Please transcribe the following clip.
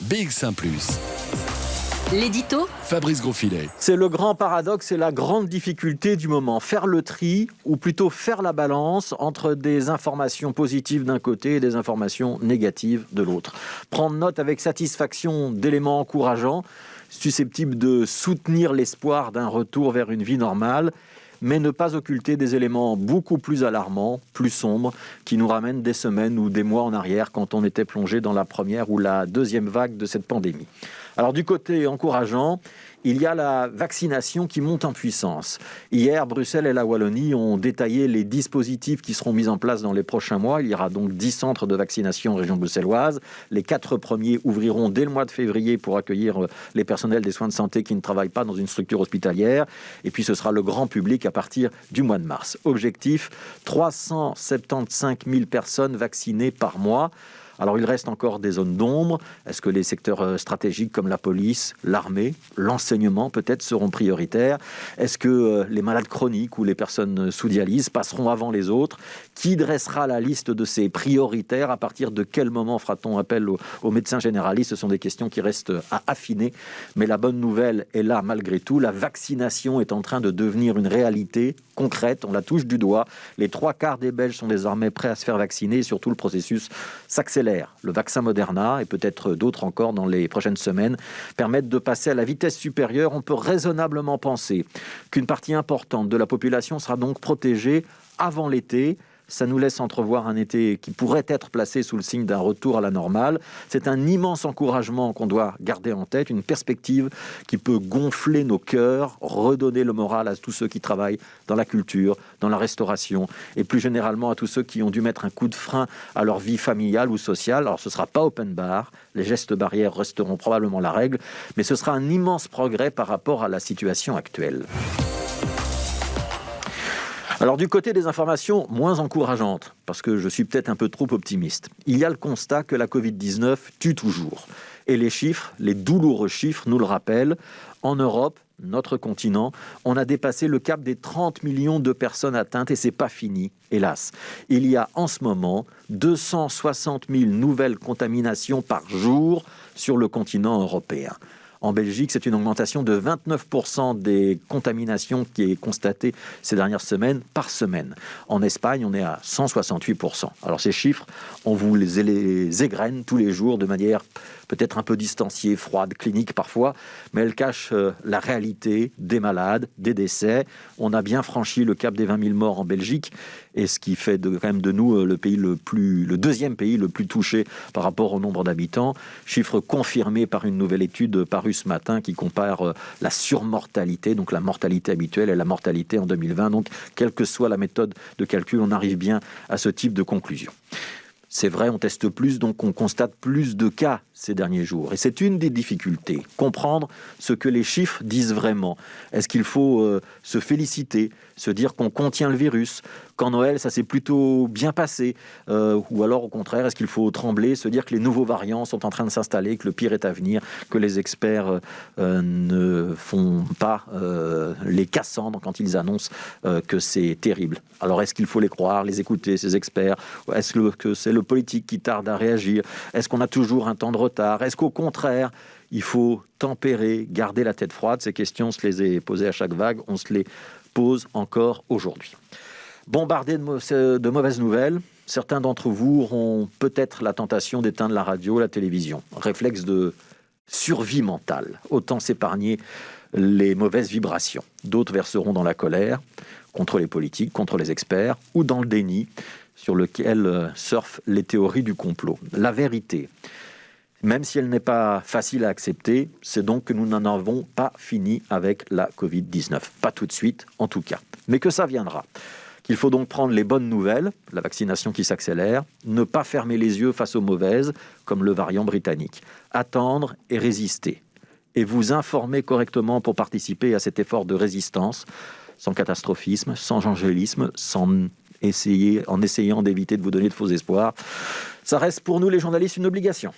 BX1 ⁇ L'édito Fabrice Grosfilet. C'est le grand paradoxe et la grande difficulté du moment. Faire le tri, ou plutôt faire la balance entre des informations positives d'un côté et des informations négatives de l'autre. Prendre note avec satisfaction d'éléments encourageants, susceptibles de soutenir l'espoir d'un retour vers une vie normale, mais ne pas occulter des éléments beaucoup plus alarmants, plus sombres, qui nous ramènent des semaines ou des mois en arrière quand on était plongé dans la première ou la deuxième vague de cette pandémie. Alors du côté encourageant, il y a la vaccination qui monte en puissance. Hier, Bruxelles et la Wallonie ont détaillé les dispositifs qui seront mis en place dans les prochains mois. Il y aura donc 10 centres de vaccination en région bruxelloise. Les 4 premiers ouvriront dès le mois de février pour accueillir les personnels des soins de santé qui ne travaillent pas dans une structure hospitalière. Et puis ce sera le grand public à partir du mois de mars. Objectif, 375 000 personnes vaccinées par mois. Alors, il reste encore des zones d'ombre. Est-ce que les secteurs stratégiques comme la police, l'armée, l'enseignement peut-être seront prioritaires? Est-ce que les malades chroniques ou les personnes sous dialyse passeront avant les autres? Qui dressera la liste de ces prioritaires? À partir de quel moment fera-t-on appel aux médecins généralistes? Ce sont des questions qui restent à affiner. Mais la bonne nouvelle est là malgré tout. La vaccination est en train de devenir une réalité concrète. On la touche du doigt. Les 3/4 des Belges sont désormais prêts à se faire vacciner et surtout le processus s'accélère. Le vaccin Moderna et peut-être d'autres encore dans les prochaines semaines permettent de passer à la vitesse supérieure. On peut raisonnablement penser qu'une partie importante de la population sera donc protégée avant l'été. Ça nous laisse entrevoir un été qui pourrait être placé sous le signe d'un retour à la normale. C'est un immense encouragement qu'on doit garder en tête, une perspective qui peut gonfler nos cœurs, redonner le moral à tous ceux qui travaillent dans la culture, dans la restauration et plus généralement à tous ceux qui ont dû mettre un coup de frein à leur vie familiale ou sociale. Alors ce ne sera pas open bar, les gestes barrières resteront probablement la règle, mais ce sera un immense progrès par rapport à la situation actuelle. Alors du côté des informations moins encourageantes, parce que je suis peut-être un peu trop optimiste, il y a le constat que la Covid-19 tue toujours. Et les chiffres, les douloureux chiffres nous le rappellent. En Europe, notre continent, on a dépassé le cap des 30 millions de personnes atteintes et c'est pas fini, hélas. Il y a en ce moment 260 000 nouvelles contaminations par jour sur le continent européen. En Belgique, c'est une augmentation de 29% des contaminations qui est constatée ces dernières semaines par semaine. En Espagne, on est à 168%. Alors ces chiffres, on vous les égrène tous les jours de manière peut-être un peu distanciée, froide, clinique parfois, mais elle cache la réalité des malades, des décès. On a bien franchi le cap des 20 000 morts en Belgique, et ce qui fait quand même de nous le deuxième pays le plus touché par rapport au nombre d'habitants. Chiffre confirmé par une nouvelle étude parue ce matin qui compare la surmortalité, donc la mortalité habituelle, et la mortalité en 2020. Donc, quelle que soit la méthode de calcul, on arrive bien à ce type de conclusion. C'est vrai, on teste plus, donc on constate plus de cas ces derniers jours. Et c'est une des difficultés, comprendre ce que les chiffres disent vraiment. Est-ce qu'il faut se féliciter, se dire qu'on contient le virus, qu'en Noël, ça s'est plutôt bien passé, ou alors au contraire, est-ce qu'il faut trembler, se dire que les nouveaux variants sont en train de s'installer, que le pire est à venir, que les experts ne font pas les Cassandres quand ils annoncent que c'est terrible. Alors est-ce qu'il faut les croire, les écouter, ces experts? Est-ce que c'est le politique qui tarde à réagir? Est-ce qu'on a toujours un temps de retard? Est-ce qu'au contraire, il faut tempérer, garder la tête froide? Ces questions, on se les est posées à chaque vague, on se les pose encore aujourd'hui. Bombardés de mauvaises nouvelles, certains d'entre vous auront peut-être la tentation d'éteindre la radio, la télévision. Réflexe de survie mentale. Autant s'épargner les mauvaises vibrations. D'autres verseront dans la colère, contre les politiques, contre les experts, ou dans le déni sur lequel surfent les théories du complot. La vérité, même si elle n'est pas facile à accepter, c'est donc que nous n'en avons pas fini avec la Covid-19. Pas tout de suite, en tout cas. Mais que ça viendra. Qu'il faut donc prendre les bonnes nouvelles, la vaccination qui s'accélère, ne pas fermer les yeux face aux mauvaises, comme le variant britannique. Attendre et résister. Et vous informer correctement pour participer à cet effort de résistance, sans catastrophisme, sans angélisme, en essayant d'éviter de vous donner de faux espoirs. Ça reste pour nous les journalistes une obligation.